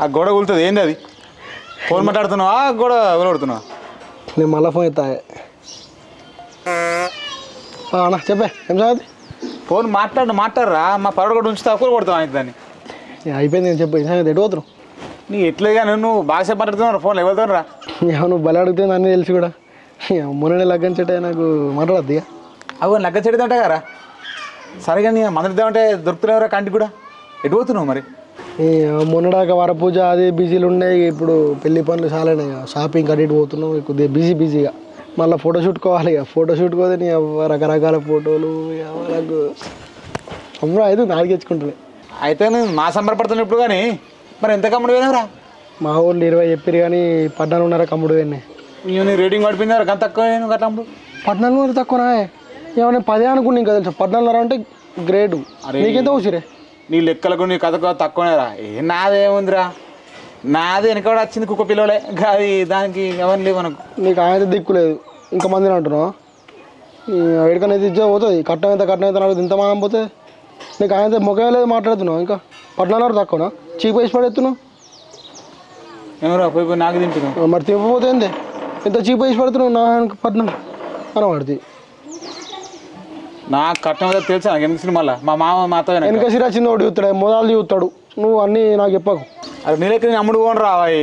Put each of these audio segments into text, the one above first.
ఆ గోడ కూలుతుంది ఏంది అది? ఫోన్ మాట్లాడుతున్నావా గోడ కొడుతున్నావా? నేను మళ్ళీ ఫోన్ ఎత్తా అన్న చెప్పే ఏం సంగతి? ఫోన్ మాట్లాడరా మా పరవాడు కూడా ఉంచుతా కూర కొడతావు అయితే దాన్ని. అయిపోయింది నేను చెప్పు ఏం సంగతి ఎటు పోతున్నావు? నీ ఎట్లేగా నువ్వు బాగా సేపు మాట్లాడుతున్నావు ఫోన్లో ఎవరితో రా? నువ్వు బలి అడిగితే అన్నీ తెలిసి కూడా మొన్ననే లగ్గని చెట్టే నాకు మాట్లాడద్దు ఇక. అవు నగ్గ చెడుతుంటా కదా. సరిగా నీ మందిద్దామంటే దొరుకుతున్నావురా కంటికి కూడా. ఎటు పోతున్నావు మరి? మొన్నడాక వరపూజ అదే బిజీలు ఉన్నాయి. ఇప్పుడు పెళ్లి పనులు చాలా షాపింగ్ అడిగి పోతున్నావు కొద్దిగా బిజీగా. మళ్ళీ ఫోటోషూట్ కోవాలి ఇక. ఫోటోషూట్ కోదే నీ రకరకాల ఫోటోలు నాకు అమ్మరా అయితే నాలుగెచ్చుకుంటున్నాయి. అయితే నేను మా సంబరపడుతున్నా ఇప్పుడు. కానీ మరి ఎంత కమ్ముడు పోయినావురా? మా ఊళ్ళు 20 చెప్పారు కానీ 14.5 కమ్ముడు పోయినాయి. నీ రేటింగ్ పడిపోయిందా? అంత తక్కువ అట్లా 14.5 తక్కువనా? ఏమన్నా 10 అనుకున్నా ఇంకా తెలుసా. 14.5 అంటే గ్రేటు. నీకెంత వచ్చిరే? నీ లెక్కలకు నీ కథ తక్కువనేరా. నాదేముందిరా, నాది వెనక కూడా వచ్చింది కుక్క పిల్లలే. అది దానికి ఎవరిని లేవు మనకు. నీకు ఆయన దిక్కు లేదు ఇంకా మందిని అంటున్నావు. ఎక్కడికైనా ఇచ్చే పోతుంది. కట్టం ఎంత నాకు ఇంత మనం పోతే నీకు ఆయన ముఖమే లేదు మాట్లాడుతున్నావు. ఇంకా 14.5 తక్కువనా? చీప్ వేసి పడేస్తున్నావు. ఏమరా పోయి నాకు దింపుతున్నావు. మరి తిప్పపోతే ఏంది ఇంత చీప్ వేసి పడుతున్నావు? నా 14 అని పడుతుంది. నాకు కట్టం ఏదో తెలుసా నాకు ఎందుకు? మళ్ళీ మా మామ మాతో వెనక సిరా చిన్నోడు చూస్తాడు, మొదలు చూస్తాడు. నువ్వు అన్నీ నాకు చెప్పకు. అది నీళ్ళకి నేను అమ్ముడు పోను రావాయి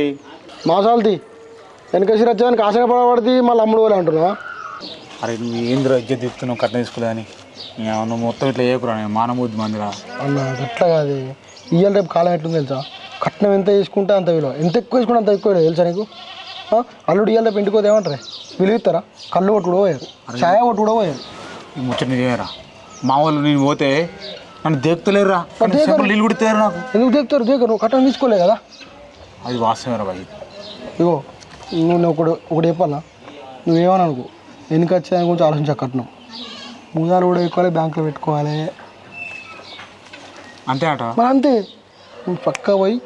మాసాలతి. వెనక సిరా వచ్చేదానికి ఆశగా పడబడితే మళ్ళీ అమ్ముడు పోలే అంటున్నావా? అరే నువ్వు ఏంద్రా ఇజ్జత్ చెప్తున్నావు కట్నం తీసుకోలేదని. నువ్వు మొత్తం ఇట్లా చేయకురా. నేను మానబుద్ధి మందిరా అన్న. అట్లా కాదు. ఇవాళ రేపు కాలం ఎట్లుంది తెలుసా? కట్నం ఎంత తీసుకుంటే అంత విలువ, ఎంత ఎక్కువ తీసుకుంటే అంత ఎక్కువ తెలుసా నీకు? అల్లుడు ఇవాళ రేపు ఇంటికి పోతే ఏమంటారే? విలువ ఇస్తారా? కళ్ళు కొట్టు కూడా పోయారు, ఛాయ కొట్టు కూడా పోయారు. ఈ ముచ్చట నిజమేరా. మా వాళ్ళు నేను పోతే నన్ను దేకుతలేరురా. నీళ్ళు కుడితేరు నాకు. ఎందుకు దేకుతారు? నువ్వు కట్నం తీసుకోలే కదా. అది వాస్తవేరా బాయ్. ఇగో నువ్వు ఒకటి చెప్పాలా? నువ్వేమని అనుకో, వెనుక వచ్చేదాని గురించి ఆలోచించా. కట్నం ముదాలు కూడా ఎక్కువాలి, బ్యాంకులో పెట్టుకోవాలి అంతే అంట. మరి అంతే. నువ్వు పక్కా పోయి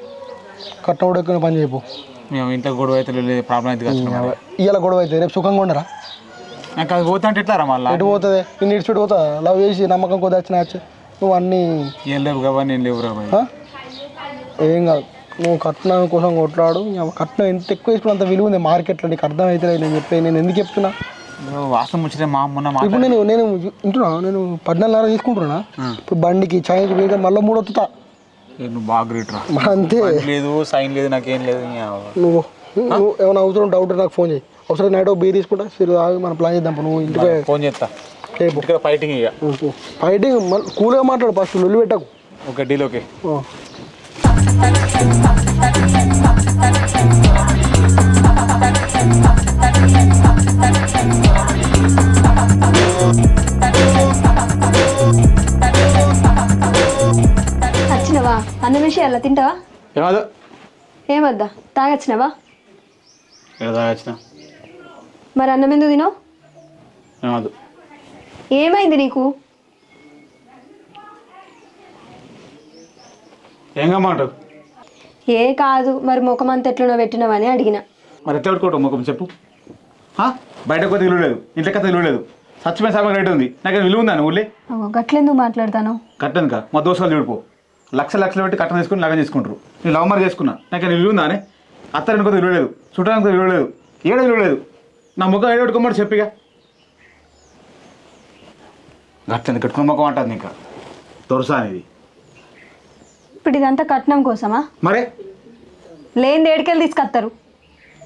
కట్నం కూడా ఎక్కువ పని చేయపో. మేము ఇంట్లో గొడవ అయితే ప్రాబ్లం అయితే ఇవాళ గొడవ అయితే రేపు సుఖంగా ఉండరా? నాకు అది పోతే అంటే ఎట్లారా? మళ్ళీ ఎటు పోతుంది? నేను ఇడిచిపెట్టి పోతా. లవ్ చేసి నమ్మకం కొద్ది వచ్చిన నువ్వు అన్నీ ఏం లేవు కదా. నేను లేవురా ఏం కాదు. నువ్వు కట్నం కోసం కొట్లాడు. కట్నం ఎంత ఎక్కువ వేసుకుని అంత విలువ ఉంది మార్కెట్లో. నీకు అర్థం అయితే నేను చెప్పే. నేను ఎందుకు చెప్తున్నా? వాస్తవం ముచ్చటే మా మొన్న. ఇప్పుడు నేను వింటున్నా. నేను 14.5 తీసుకుంటున్నా. ఇప్పుడు బండికి చైన్కి వీడికి మళ్ళీ 3 వస్తుందా? నువ్వు బాగా గ్రేట్రా. అంతే. లేదు సైన్ లేదు నాకేం లేదు. నువ్వు ఏమైనా అవసరం డౌట్ నాకు ఫోన్ చేయి. ఒకసారి నైట్ బీర్ తీసుకుంటా. సరే మనం ప్లాన్ చేద్దాం. నువ్వు ఇంటికి ఫోన్ చేస్తా. ఫైటింగ్ ఇక ఫైటింగ్ కూల్గా మాట్లాడు. ఫస్ట్ లొల్లి పెట్టకు. Okay deal. ఓకే వచ్చినవా? అన్న విషయాలు తింటావా? ఏమదా ఏమద్దా? తాగొచ్చినవా? తాగొచ్చిన. మరి అన్నం ఎందుకు తినవు? ఏమదు. ఏమైంది నీకు? ఏం కమ్మంటావు? ఏ కాదు. మరి ముఖం అంత ఎట్లనో పెట్టినవని అడిగిన. మరి ఎట్లా పెట్టుకోవటం ముఖం చెప్పు. బయటకు పోతే విలువ లేదు, ఇంట్లో కథ విలువ లేదు. సచ్చిపోయిన సాగు రేట్ ఉంది. నాకు విలువ ఉందా? ఊళ్ళే గట్లెందుకు మాట్లాడతాను? కట్టను కా మా దోస్తులు చూడిపో. లక్షలు పెట్టి కట్టం తీసుకుని లగన్ చేసుకుంటారు. నేను లవ్ మ్యారేజ్ చేసుకున్నా. నాకు విలువ ఉందా అని? అత్తారికి కొద్దిగా విలువ లేదు, చుట్టానికి విలువ లేదు, ఏడ విలువ లేదు. నా ముఖం ఏడు పెట్టుకోమని చెప్పిగా. గట్టని కట్టుకున్న ముఖం అంటుంది. ఇంకా దొరసా అనేది. ఇప్పుడు ఇదంతా కట్నం కోసమా? మరే లేని ఏడికెళ్ళి తీసుకొస్తారు.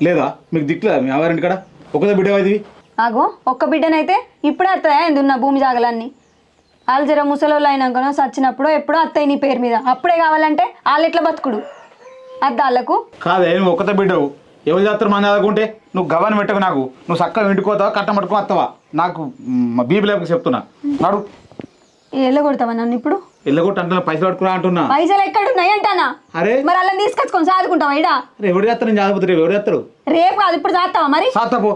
లేదా మీకు దిక్కులేదా? మీ ఎవరింటి కాడ ఒకదే బిడ్డ అది. ఆగో ఒక్క బిడ్డనైతే ఇప్పుడే అత్తయా ఎందున్న భూమి జాగలన్నీ? వాళ్ళు జర ముసలోళ్ళు అయినాకనో సచ్చినప్పుడు ఎప్పుడో అత్తయ్య నీ పేరు మీద. అప్పుడే కావాలంటే వాళ్ళు ఎట్లా బతుకుడు అద్దాళ్ళకు? కాదే నువ్వు ఒక్కతే బిడ్డవు. ఎవరు చేస్తారు మన చదువుకుంటే? నువ్వు గవాన్ని పెట్టకు నాకు. నువ్వు చక్కగా ఇంటికోతావా కట్టం పట్టుకుని వస్తావా? నాకు బీబీ లేక చెప్తున్నా. నాడు ఎల్లగొడతావా నన్ను? ఇప్పుడు ఎల్లగొట్టు అంటున్నా. పైసలు పట్టుకున్నా అంటున్నా. పైసలు ఎక్కడున్నాయి అంటానా? అరే మరి అలా తీసుకొచ్చుకొని చదువుకుంటావా? ఇడా ఎవరు చేస్తారు? నేను చదువుతారు. ఎవరు చేస్తారు? రేపు కాదు ఇప్పుడు చేస్తావా? మరి సాత్తపో.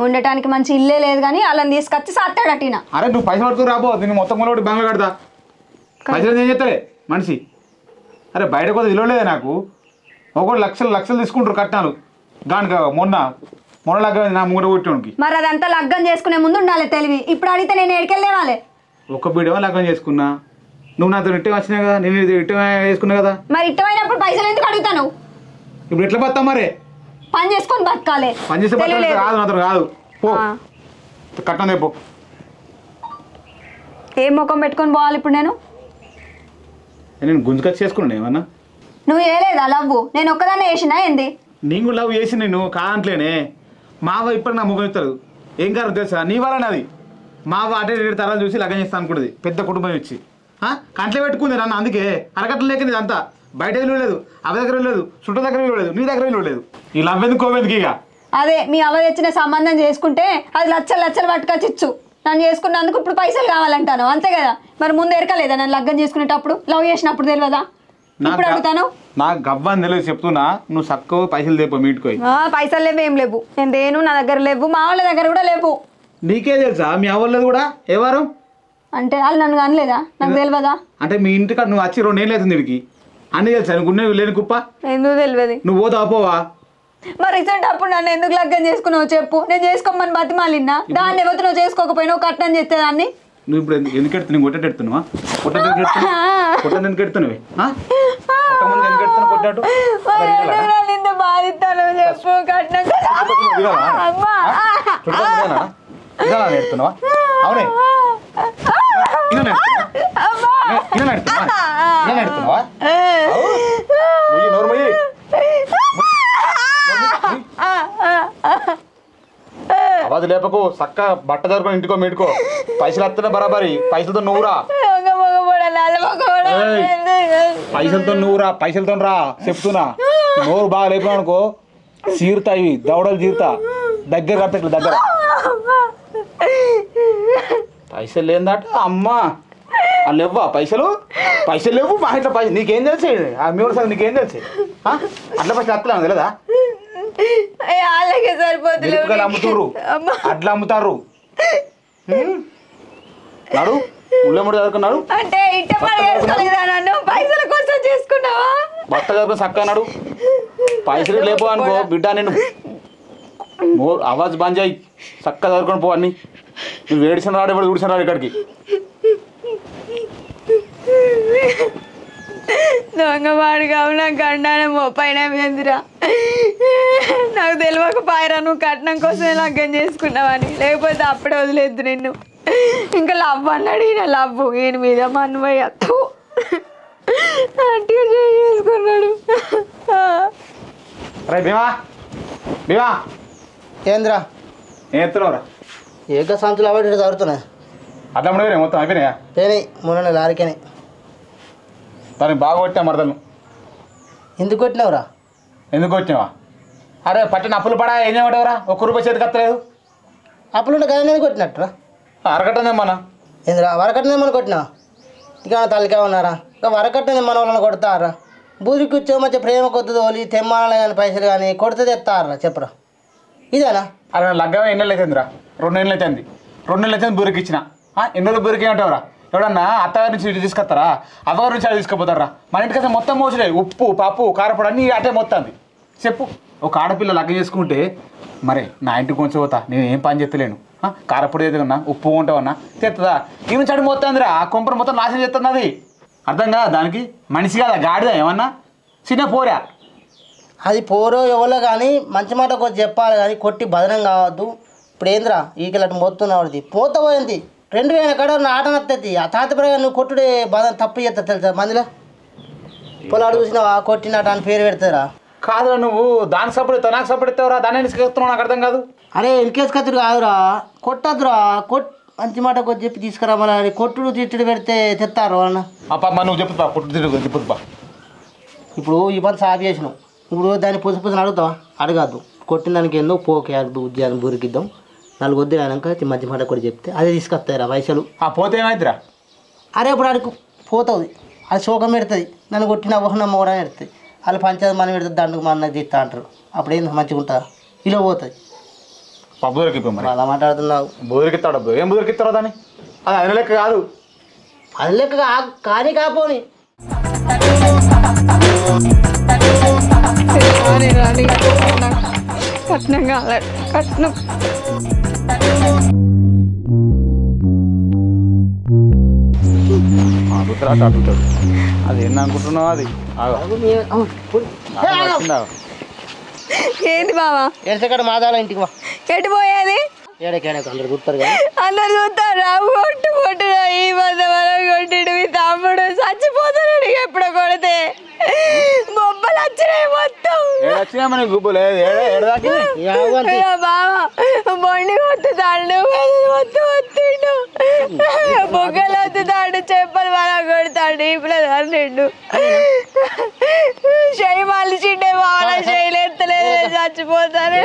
ఉండటానికి మంచి ఇల్లే లేదు కానీ అలా తీసుకొచ్చి సాత్తాడటినా. అరే నువ్వు పైసలు పట్టుకుని రాబో. నేను మొత్తం కూడా బంగ్లా కడతా. పైసలు ఏం చేస్తారే మనిషి? అరే బయట కొద్దిగా విలువలేదే నాకు. ఒకటి లక్షలు తీసుకుంటారు కట్నాలు. దానికి మొన్న లగ్గం నా మూడ కొట్టడానికి. మరి అదంతా లగ్గం చేసుకునే ముందు ఉండాలి తెలివి. ఇప్పుడు అడిగితే నేను ఎడికెళ్ళేవాళ్ళే. ఒక బిడ్డమో లగ్గం చేసుకున్నా. నువ్వు నాతో ఇట్టం వచ్చినావు కదా, నేను ఇట్టం వేసుకున్నా కదా. మరి ఇట్టమైనప్పుడు పైసలు ఎందుకు అడుగుతాను? ఇప్పుడు ఎట్లా బతాం మరి? పని చేసుకొని బతకాలి. పని చేసే బతకాలి కాదు, నాతో కాదు. పో కట్టం పో. ఏం ముఖం పెట్టుకొని పోవాలి ఇప్పుడు నేను? నేను గుంజుకొచ్చి చేసుకున్నాను ఏమన్నా? నువ్వు వేయలేదా లవ్వు? నేను ఒక్కదాన్నే వేసినా ఏంది? నీకు లవ్ చేసి నేను కాదంట్లేనే. మావ ఇప్పటికి నా ముఖం ఇస్తారు. ఏం కారణం తెలుసా? నీ వల్ల అది మావ అటే 2 తరాలు చూసి లగ్గం చేస్తాను అనుకుంటుంది. పెద్ద కుటుంబం ఇచ్చి కంట్లో పెట్టుకుంది నన్ను. అందుకే అరకట్టలు లేక ఇదంతా బయట లేదు, అవి దగ్గర లేదు, చుట్టూ దగ్గర లేదు, నీ దగ్గర లేదు. ఈ లవ్ ఎందుకు కోవెందుకు? ఇక అదే మీ అవ్వ తెచ్చిన సంబంధం చేసుకుంటే అది లచ్చలు లచ్చలు పట్టుకొచ్చిచ్చు. నన్ను చేసుకున్నందుకు ఇప్పుడు పైసలు కావాలంటాను, అంతే కదా? మరి ముందు ఎరకలేదా నన్ను లగ్గం చేసుకునేటప్పుడు? లవ్ చేసినప్పుడు తెలియదా? ఇప్పుడు అడుగుతాను. నాకు గవ్వని తెలియదు చెప్తున్నా. నువ్వు చక్కవ పైసలు తెప్ప మీటుకోయి. పైసలు లేవు, ఏం లేవు. నేను దేను, నా దగ్గర లేవు, మా వాళ్ళ దగ్గర కూడా లేవు. నీకే తెలుసా మీ అవ్వలేదు కూడా ఏ వారం? అంటే వాళ్ళు నన్ను అనలేదా? నాకు తెలియదా? అంటే మీ ఇంటికాడ నువ్వు వచ్చి 2 ఏళ్ళు అవుతుంది వీడికి. అన్నీ తెలుసా నువ్వు లేని కుప్ప? ఎందుకు తెలియదు? నువ్వు పోతావా పోవా? మరి రీసెంట్ అప్పుడు నన్ను ఎందుకు లగ్గం చేసుకున్నావు చెప్పు? నేను చేసుకోమని బతిమాలిన్నా. దాన్ని ఎవరు నువ్వు చేసుకోకపోయినావు, కట్టని చేస్తే దాన్ని. నువ్వు ఇప్పుడు ఎందుకు ఎడుతున్నావు? కొట్టేట్టు ఎడుతున్నావా? కొట్టేందుకు ఎడుతున్నావే? కొట్టాడు ఇంత బాధిస్తాను చెప్పు. కట్నం ఎడుతున్నావా? అవునే అవాజు లేపకు. చక్క బట్ట దొరకని ఇంటికో మీటుకో. పైసలు వస్తున్నా బరాబరి. పైసలతో నువ్వురా, పైసలతో నువ్వురా, పైసలతో రా చెప్తున్నా. నోరు బాగా లేపినావు అనుకో చీరుతాయి, దవడలు చీరుతా. దగ్గర కడతా ఇట్లా దగ్గర. పైసలు లేదట అమ్మా. వాళ్ళు ఇవ్వా పైసలు? పైసలు లేవు మా ఇట్లా పైసలు. నీకేం తెలిసి ఆ మీ సార్ నీకేం తెలిసి? అట్లా పైసలు వస్తలేము తెలియదా? సరిపోతుంది. అమ్ముతారు, అట్లా అమ్ముతారు. నాడు ముళ్ళెముడు చదువుకున్నాడు అంటే పైసల కోసం చేసుకున్నావా? బట్ట చదువుకుని చక్కగా నాడు. పైసలు లేపో అనుకో బిడ్డ నేను ఆవాజ్ బంద్ చేయి. చక్కగా చదువుకొని పో. అన్ని నువ్వు ఏడిసిన రాడు, ఇప్పుడు ఊడిసిన రాడు ఇక్కడికి. దొంగవాడు కావు నా గండానమో పైన ఏందిరా? నాకు తెలియక పాయరా నువ్వు కట్నం కోసమే లగ్గం చేసుకున్నావని. లేకపోతే అప్పుడే వదిలేదు నిన్ను. ఇంకా లవ్ అన్నాడు ఈయన. లవ్ ఈయన మీద మన్వయ్య అట్టిగా చేసుకున్నాడు. భీమా భీమా ఏంద్రా ఏం ఎత్తున్నావురా? ఏక సంచులు అవాడు చదువుతున్నా. అట్లా ఉండేవి మొత్తం అయిపోయినాయా? పోయినాయి. మొన్న లారీకేనే. దానికి బాగా కొట్టా మరదలు. ఎందుకు కొట్టినావురా? ఎందుకు వచ్చినావా? అరే పట్టిన అప్పులు పడా ఏం చేయమంటావురా? ₹1 చేతికి వస్తలేదు. అప్పులుంటే గదే కొట్టినట్టురా. అరగట్టనేమన్నా ఏంద్రా వరకట్టనేమని కొట్టినావా? ఇక తల్లికే ఉన్నారా? ఇక వరకట్టనే మన వాళ్ళని కొడతారా? బూరికి కూర్చో మంచి ప్రేమ కొద్ది తోలి తెమ్మానాలు కానీ పైసలు కానీ కొడితే తెస్తారా చెప్పరా? ఇదేనా? అరే లగ్గమే ఎన్ని నెలలు అవుతుందిరా? 2 నెలలు అవుతుంది. 2 నెలలు అవుతుంది బూరికి ఇచ్చిన. ఎన్ని రోజులు బూరికి ఏమంటావురా? ఎవడన్నా అత్తగారి నుంచి ఇటు తీసుకొస్తారా? అవ్వగారి నుంచి అటు తీసుకుపోతారా? మన ఇంటికి అసలు మొత్తం మోసలే. ఉప్పు పప్పు కారపొడి అన్నీ అటే మొత్తంది. చెప్పు, ఒక ఆడపిల్ల లగ్గం చేసుకుంటే మరి నా ఇంటికి కొంచెం పోతా, నేను ఏం పని చేస్తలేను. కారపొడి ఏదన్నా ఉప్పు ఉంటావన్నా తెస్తుందా? ఈ నుంచి అటు మొత్తందిరా. ఆ కొంపర మొత్తం నాశనం చేస్తుంది. అది అర్థం కదా దానికి? మనిషి కదా గాడిదా ఏమన్నా? చిన్న పోరా. అది పోరో ఎవరో కానీ మంచి మాట కొంచెం చెప్పాలి కానీ కొట్టి బదనం కావద్దు. ఇప్పుడు ఏంద్రా ఈకలట్టు మొత్తున్నావుది పోత పోయింది. 2000 కాడ నా ఆట నత్తది. ఆ తాత ప్రకారం నువ్వు కొట్టుడే బదం తప్పు చేస్తా తెలుసా? మందిలో పొలాడు చూసినావా కొట్టినట్టు అని పేరు పెడతారా? కాదురా, నువ్వు దానికి సపోర్ట్ ఇస్తావు, నాకు సపోర్ట్ ఇస్తావురా. దాన్ని తీసుకెళ్తున్నావు, నాకు అర్థం కాదు. అరే ఎన్కేస్ కత్తుడు కాదురా, కొట్టద్దురా. మంచి మాట కొంచెం చెప్పి తీసుకురా. మళ్ళీ కొట్టుడు తిట్టుడు పెడితే తెస్తారు అన్న. అప్ప నువ్వు చెప్పుతా, కొట్టు తిరుగు చెప్పుతా. ఇప్పుడు ఈ పని సాఫ్ చేసినావు. ఇప్పుడు దాన్ని పుసి అడుగుతావా? అడగద్దు. కొట్టిన దానికి ఏందో పోకే ఉద్యోగం బురికిద్దాం. 4 వద్దు అయినాక మంచి మాట కూడా చెప్తే అదే తీసుకొస్తాయిరా పైసలు. పోతే ఏమైతురా? అరే ఇప్పుడు అడుగు పోతుంది. అది శోకం పెడుతుంది. నన్ను కొట్టిన ఊహనమ్మ కూడా పెడుతుంది. వాళ్ళు పంచాయతీ మనం పెడుతుంది, దండుకు మన తీస్తా అంటారు. అప్పుడు ఏంది మంచిగా ఉంటుందా? ఇలా పోతుంది. బుదరికి మరి అలా మాట్లాడుతున్నావు. బుదరికిస్తాడు. ఏం బుదరికిస్తారో దాన్ని? అది అది లెక్క కాదు. అది లెక్క కానీ కాపోని కట్నం కావాలి. కట్నం గుర్తురా అటు ఉంటాడు. అది ఎన్ని అనుకుంటున్నావు? అది ఏంటి బావా? ఎక్కడ మాదాల ఇంటికి ఎటు పోయేది? అందరు గుర్తారు కదా, అందరు చూస్తారు. కొట్టు కొట్టురా ఈ మంద మనం కొట్టిడు. మీ తమ్ముడు చచ్చిపోతాడు ఎప్పుడో కొడితే. బొబ్బలు వచ్చినాయి మొత్తం. బావా బండి కొట్టుతాడు, మొత్తం వత్తిండు. బొగ్గలు వత్తుతాడు, చెప్పలు బాగా కొడతాడు. ఇప్పుడు అన్నిండు చెయ్యి మలిచిండే బాగా చెయ్యలు ఎత్తలేదు, చచ్చిపోతాను.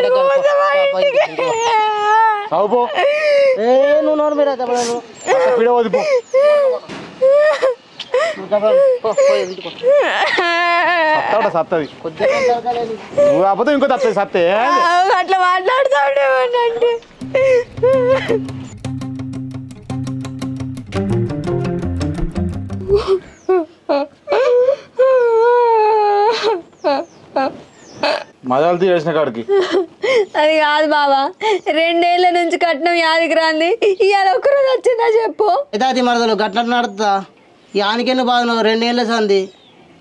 సత్తది నువ్వు కాకపోతే ఇంకో తత్తది సత్తే. అట్లా మాట్లాడుతాడు అంటే మజాలు చేసిన కాడికి. అది కాదు బాబా, 2 ఏళ్ల నుంచి కట్నం యాదికి రాంది, ఇవాళ ఒక్కరోజు వచ్చిందా చెప్పు. అది మరదలు గట్ల నడుతా యానికెళ్ళి బాధ 2 ఏళ్ళ సంది,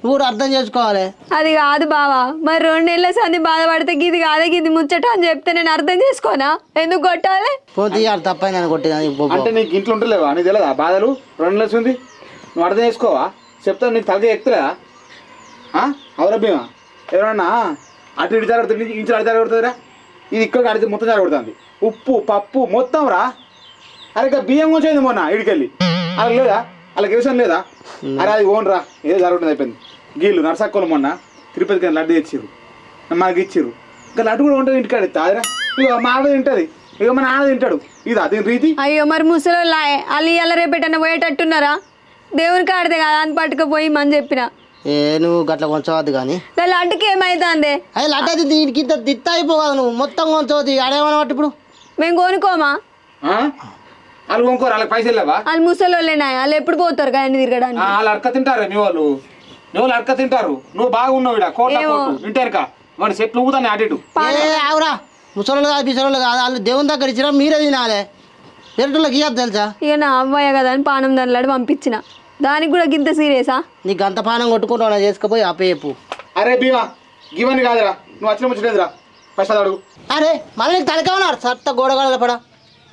నువ్వు కూడా అర్థం చేసుకోవాలి. అది కాదు బావా, మరి 2 ఏళ్ల సంది బాధపడితే గిది కాదే గిది ముచ్చట అని చెప్తే నేను అర్థం చేసుకోనా? ఎందుకు కొట్టాలి? పోతే తప్పైందని కొట్టేది. అంటే నీకు ఇంట్లో ఉంటలేవా? నీకు తెలియదా బాధలు? 2 నెలలు ఉంది, నువ్వు అర్థం చేసుకోవా? చెప్తాను నీకు తలకి ఎక్కుతలేదా? అవరభ్యమా ఎవరన్నా అటు ఇటు జరుగుతుంది, ఇంట్లో అడి జరగడుతుందిరా. ఇది ఇక్కడ అడితే మొత్తం జరగడుతుంది. ఉప్పు పప్పు మొత్తం రా. అరే ఇక బియ్యం కొంచెం మొన్న ఇడికెళ్ళి అలా లేదా? వాళ్ళకి విషయం లేదా? అరే అది ఓన్ రా, ఏదో జరుగుతుంది అయిపోయింది. గీళ్ళు నరసక్కలు మొన్న తిరుపతికి లడ్డు తెచ్చిర్రు, మనకి ఇచ్చిర్రు. ఇంకా లడ్డు కూడా ఉంటుంది ఇంటికాడ. అదిరా ఇక మా ఆడ తింటుంది, ఇక మన ఆడ తింటాడు. ఇది అదే రీతి. అయ్యో మరి ముసలి వాళ్ళు ఇలా రేపెట్టన్నా పోయేటట్టున్నారా? దేవునికి ఆడితే కదా అని పట్టుకుపోయి అని చెప్పిన. నువ్వు గట్ల కొంచవద్దు కానీ లడ్డుకి ఏమైతుంది? అది లడ్డు అది దీనికి ఇంత దిత్త అయిపోదు, నువ్వు మొత్తం కొంచవద్దు. ఆడేమన్నట్టు ఇప్పుడు మేము కొనుక్కోమా? వాళ్ళు కొనుక్కోరు, వాళ్ళకి పైసలు లేవా? వాళ్ళు ముసలి వాళ్ళేనా? వాళ్ళు ఎప్పుడు పోతారు కానీ తిరగడానికి? వాళ్ళు అడక తింటారు మీ వాళ్ళు, నువ్వు అడక తింటారు. నువ్వు బాగున్నావు ఇక్కడ కోట వింటారుకా మన చెట్లు ఊగుతానే అటు ఇటు. ఆవురా ముసలు కాదు బిసలు కాదు, వాళ్ళు దేవుని దగ్గర ఇచ్చినా మీరే తినాలి, వేరేటోళ్ళకి ఇవ్వద్దు తెలుసా. ఇక నా అవ్వయ్య కదా అని పానం దానిలాడు పంపించిన, దానికి కూడా గింత సీరియసా? నీకు అంత పానం కొట్టుకుంటావు చేసుకపోయి ఆపేపు. అరే భీమా గివన్నీ కాదురా, నువ్వు వచ్చిన ముచ్చలేదురా, ఫస్ట్ అడుగు. అరే మళ్ళీ నీకు తలకేమన్నారు సత్త గోడగల పడ,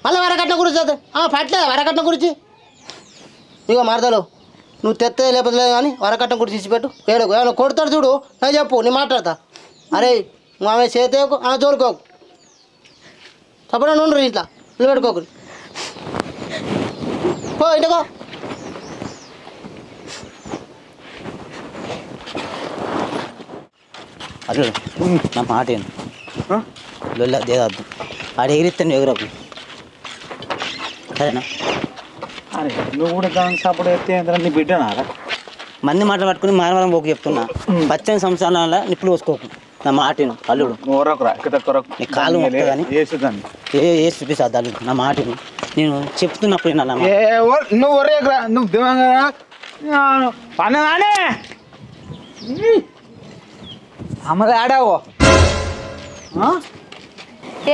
మళ్ళీ వరకట్నం గురించి పట్టలేదా? వరకట్నం గురించి ఇక మరదలు నువ్వు తెత్తే లేకపోతే లేదు కానీ వరకట్నం గురించి ఇచ్చిపెట్టు. ఏమైనా కొడతాడు చూడు, నేను చెప్పు, నేను మాట్లాడతా. అరే నువ్వు ఆమె చేతేకు ఆమె తోలుకోకు, తప్పకుండా నుండ్రు ఇంట్లో నువ్వు పెట్టుకోకు. పో ఇంటికో. అరే నా మాట ఏంది దేదద్దు, ఆడ ఎగిరిస్తాను ఎగురకు సరేనా? అరే నువ్వు కూడా దానికి సపోర్ట్ ఎత్తే నీ బిడ్డనారా? మంది మాటలు పట్టుకుని మానవరం పోకు చెప్తున్నా. 18 సంవత్సరాల నిప్పులు పోసుకోకు, నా మాటను అల్లుడు. నీ కాలు కానీ ఏ చూపిస్తుంది అల్లుడు, నా మాటను నేను చెప్తున్నప్పుడు నువ్వు ఒరేరా, నువ్వు దివంగా పన్నదానే అమ్మది ఆడావు.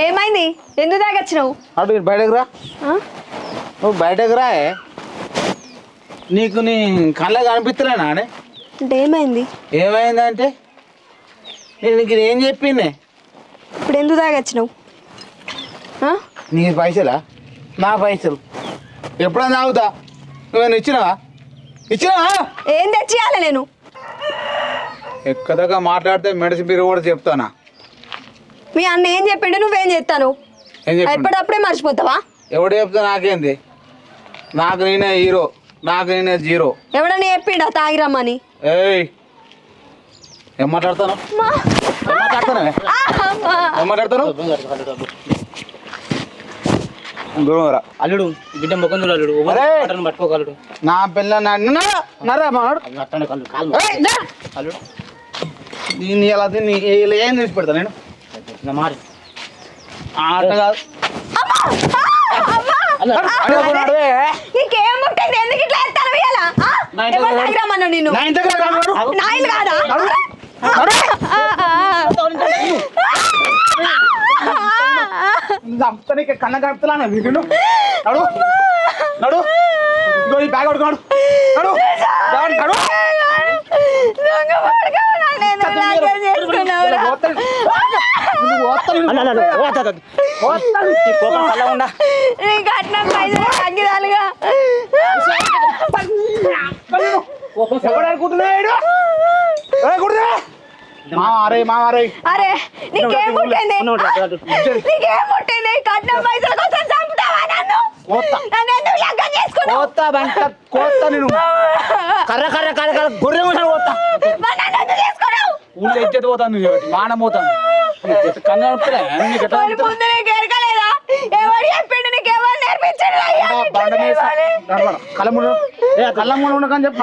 ఏమైంది? ఎందుకు తాగొచ్చినావు? అటు బయటకు రా, నువ్వు బయటకు రా. నీకు నీ కళ్ళకి అనిపిస్తలేనా? అంటే ఏమైంది? ఏమైందంటే నేను నీకు ఏం చెప్పింది? ఇప్పుడు ఎందుకు తాగొచ్చినావు? నీ పైసలా? నా పైసలు ఎప్పుడన్నా తాగుతా. నువ్వేనా ఇచ్చినావా? ఏం తెచ్చియాలి నేను? ఎక్కదగా మాట్లాడితే మెడిసిన్ పేరు కూడా చెప్తానా? మీ అన్న ఏం చెప్పిండు, నువ్వేం చేస్తాను? ఎప్పుడప్పుడే మర్చిపోతావా? ఎవడు చెప్తా నాకేంది? నాకు నేనే హీరో, నాకు నేనే జీరో. ఎవడన్నా చెప్పిండా తాగిరమ్మని? ఏయ్ ఏం మాట్లాడతాను? అల్లుడు బిడ్డ ముఖం చూడు అల్లుడు, పట్టుకోగలడు. నా పిల్ల అల్లుడు దీన్ని ఎలా ఏం తీసి పెడతా నేను? నా మాట నీకేం ముట్టింది? ఎందుకు ఇట్లా ఎత్తాను ఇయ్యాలా? ఎవరు తాగిరమ్మన్నా నిన్ను? నాయలు కాదా? చంపుతానికి కన్న కడుపుతున్నా నడు నడు ఇగో ఈ బ్యాగ్ పడుకున్నాడు నడు నడు దొంగ పడుకోవాలా నేను లగ్గం చేసుకున్నావురా నీ కట్నం పైసలు తగ్గిదాలుగా అరే నీకేం పుట్టింది నీకేం పుట్టింది కట్నం పైసల కోసం చంపుతావా నన్ను నన్ను ఎందుకు లగ్గం చేసుకున్నావు కర్ర కర్ర కర్ర కర్ర గొర్రె పోతా మరి నన్ను ఎందుకు చేసుకున్నావు ఊళ్ళో ఎత్తేది పోతాను మానం పోతాను కన్ను మరి ముందు నీకు ఎరకలేదా ఎవరు చెప్పిండు నీకు ఎవరు నేర్పించాడు కళ్ళమ్మని ఉండకని చెప్పి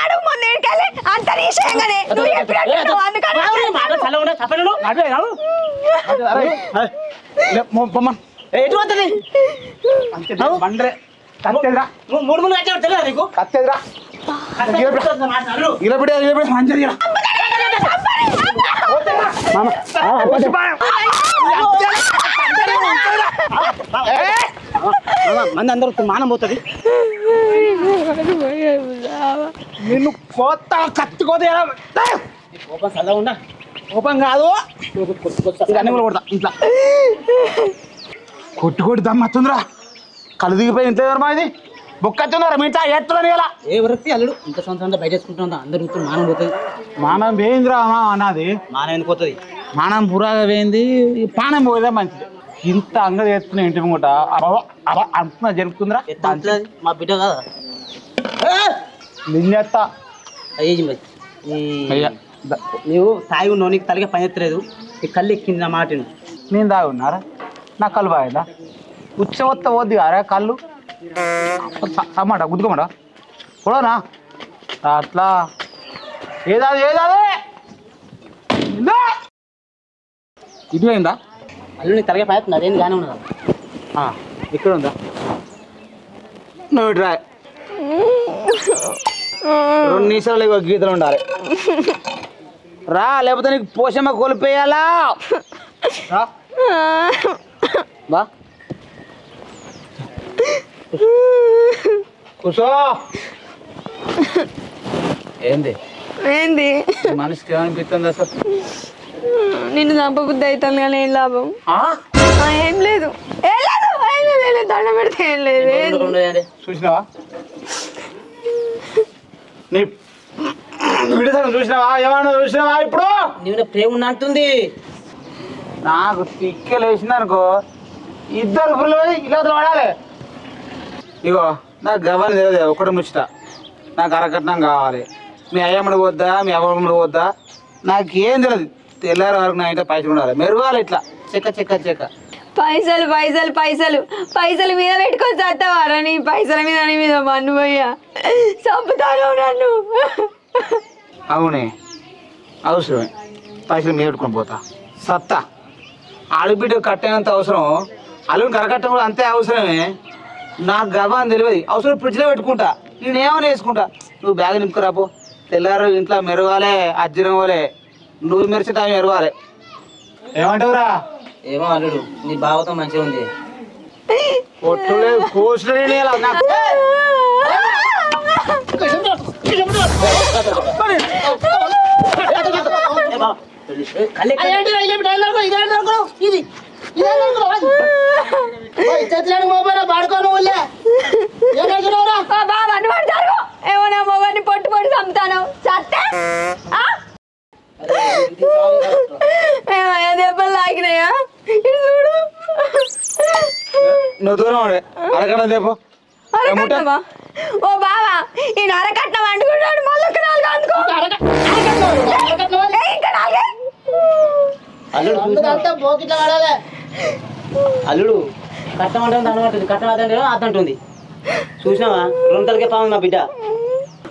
అడుగు ముందు ఇడికెళ్ళి అంత నిశ్చయంగానే నువ్వు చెప్పినట్టు అందుకని బండ్రే కత్తెదిరా 3 గంటలు తెలియదు నీకు కత్తెదిరా ఇలబడి మంచిది మంది అందరూ మానం పోతుంది నిన్ను కోత కత్తి కోత కోపం చల్లగా ఉండా కోపం కాదు అన్ని కూడా కొడతా ఇంట్లో కొట్టి దమ్మత్తుందిరా కళ్ళు దిగిపోయి ఇంట్లో ఎవరు మాది బొక్కత్తున్నారా మీ ఇంట్లో ఎత్తులని ఇలా ఏ వరకు అల్లుడు ఇంత సంవత్సరం బయట వేసుకుంటా అందరు మానం పోతుంది మానం వేయిందిరా అన్నది మానం ఎందుకు పోతుంది మానం పురాగా వేయింది పానం పోయేదే మంచిది ఇంత అంగడి ఎత్తున్నా ఇంటి ముంగట అంటున్నా జరుపుకుందిరా మా బిడ్డ కదా నిన్నెత్తా అయ్యేది మరి నువ్వు తాగి ఉన్నావు నీకు తలగా పని ఎత్తలేదు నీ కళ్ళు ఎక్కింది నా మాటను నేను దాగున్నారా నా కళ్ళు బాగుందా ఉచ్చవత్త పోద్ది కారా కళ్ళు అమ్మాట గుద్దుకోమాట చూడనా అట్లా ఏదాది ఇది పోయిందా అల్లు నీ తలగా పని ఎత్తుంది అదేం కానీ ఉన్నదా ఇక్కడ ఉందా నువ్వు ఇట్రా 2 నిమిషాలు ఇగో గీతలు ఉండాలి రా లేకపోతే నీకు పోషమ్మ కోల్పోయాలా రా బా కూసో ఏంది మనిషికి ఏమనిపిస్తుంది అసలు నిన్ను చంపబుద్ధి అవుతుంది కానీ ఏం లాభం ఏం లేదు దండ పెడితే ఏం లేదు చూసినావా నీ విడిసను చూసినావా ఏమన్నా చూసినావా ఇప్పుడు నీవు ప్రేమ ఉన్నట్టుంది నాకు తిక్కలు వేసిందనుకో 2 పుల్లు ఇలా వాడాలి ఇగో నాకు గవ్వని తెలియదు ఒకటి ముచ్చట నాకు అరకట్నం కావాలి మీ అయ్యమ్మడి వద్దా మీ అవ్వమ్మడి వద్దా నాకేం తెలియదు తెల్లారి వరకు నా ఇంట్లో పైసలు ఉండాలి మెరుగాలి ఇట్లా చెక్క పైసలు మీద పెట్టుకొని చస్తావారా నీ పైసల మీద నీ మీద మన్ను పోయ్యా చంపుతాను నన్ను అవునే అవసరమే పైసలు మీద పెట్టుకొని పోతా సత్తా ఆడబిడ్డ కట్టేంత అవసరం అల్లుని కరకట్టం కూడా అంతే అవసరమే నాకు గవ్వ అని తెలియదు అవసరం ఫ్రిడ్జ్లో పెట్టుకుంటా నేనేమని వేసుకుంటా నువ్వు బ్యాగ్ నింపుకురాపో తెల్లారు ఇంట్లో మెరగాలే అజ్జరం పోలే నువ్వు మెరిచి టైం మెరగాలి ఏమంటావురా ఏమో అల్లుడు నీ భావతో మంచిగా ఉంది కొట్టులేదు కోసులేదు ఏమన్నా మొగని పొట్టు చంపుతాను చస్తే దెబ్బలు లాగినాయా చూడు నువ్వు దూరం అరగడం దేపో అరకట్నమా ఓ బావా ఈ అరకట్నం అంటుకుంటాడు మళ్ళీ అల్లుడు కట్టం అంటే అనబడుతుంది కట్టం అదంటే అదంటుంది చూసినావా 2 తలకే పాము నా బిడ్డ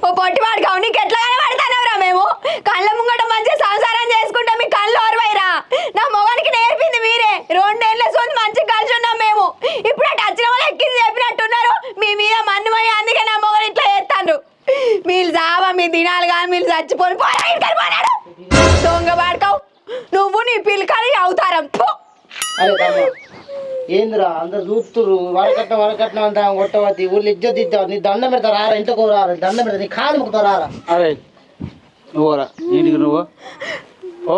ఓ పొట్టివాడు కావు నీకు ఎట్లా కనబడతానవరా మేము కళ్ళ ముంగట మంచిగా సంసారం చేసుకుంటాం మీ కళ్ళు ఓర్వైరా నా మొగానికి నేర్పింది మీరే 2 ఏళ్ళ సోది మంచిగా కలిసి ఉన్నాం మేము ఇప్పుడు అటు వచ్చిన వాళ్ళు ఎక్కింది చెప్పినట్టున్నారు మీ మీద మన్ను పోయి అందుకే నా మొగలు ఇట్లా చేస్తాను మీరు జావా మీ దినాలు కానీ మీరు చచ్చిపోయి పోనాడు దొంగ పాడుకావు నువ్వు నీ పిల్లకాని అవుతారం అరే తమ్మ ఏందిరా అందరు చూస్తురు వరకట్నం అంతా కొట్టవద్ది ఊళ్ళో ఇజ్జత్ ఇద్దావు నీ దండం పెడతా రారా ఇంట్లో రారా దండం పెడతా నీ కాలు ముక్కుతా రారా. అరే నువ్వురా ఇంటికి నువ్వు ఓ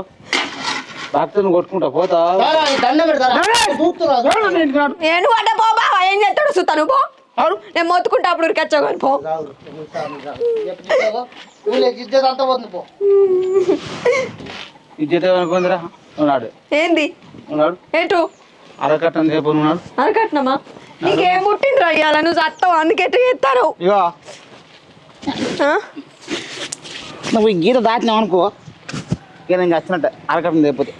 భక్తుని కొట్టుకుంటా పోతా రారా నీ దండం పెడతారా చూస్తురా నేను పడ్డ పో బావా ఏం చేస్తాడు చూస్తాను పో నేను మొత్తుకుంటా అప్పుడు ఉరికొచ్చావు పో. ఊళ్ళో ఇజ్జత్ అంతా పోతుంది పో. ఇజ్జత అనుకుందిరా ఉన్నాడు ఏంది ఉన్నాడు ఏంటో అరకట్టం రేపు ఉన్నాడు. అరకట్నమా నీకేం పుట్టింది అయ్యాల నువ్వు చస్తావు అందుకే ఎట్లా చేస్తాను. ఇగో నువ్వు ఈ గీత దాటినావు అనుకో ఇక నేను వచ్చినట్టే అరకట్టం రేపోతే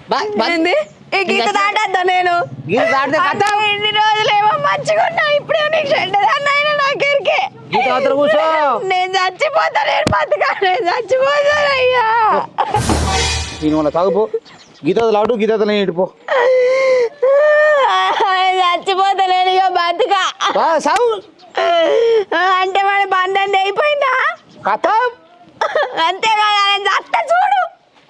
ఏంది ఈ గీత దాటద్దా నేను గీత దాటితే అత్త, ఇన్ని రోజులు ఏమో మంచిగా ఉన్నా ఇప్పుడే నీకు చెడ్డదన్నైనా నాకెరికే గీత అవతల కూర్చో. నేను చచ్చిపోతా నేను బతుకా నేను చచ్చిపోతానయ్యా. దీని వల్ల తాగుపో గీత లాడు గీత నేను ఇటుపో చచ్చిపోతలేను ఇక బతుకా సాగు అంటే మన బంధం అయిపోయిందా కథ అంతేకాదా నేను చస్తా చూడు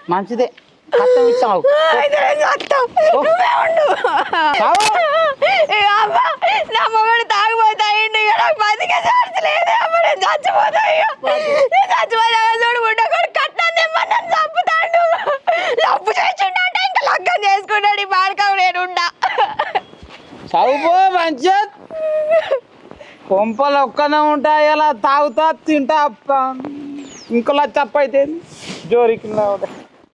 మంచిదే కథం ఇచ్చావు అయితే నేను చస్తా. నువ్వే ఉండు ఇక అమ్మ నా మొగడు తాగిపోతాయిండు ఇక నాకు బతికే ఛాన్స్ లేదే అమ్మ నేను చచ్చిపోతా ఇక నేను చచ్చిపోతా చూడు ఉండ కూడా కట్నం తెమ్మని నన్ను చంపుతాడు తప్పు చేసిండంటే ఇంకా లగ్గం చేసుకున్నాడు ఈ బాడకావు నేనుండా చదువుపో మంచి కొంపలు ఒక్కనే ఉంటాయి అలా తాగుతా తింటా ఇంకోలా చప్ప అయితే జోరికి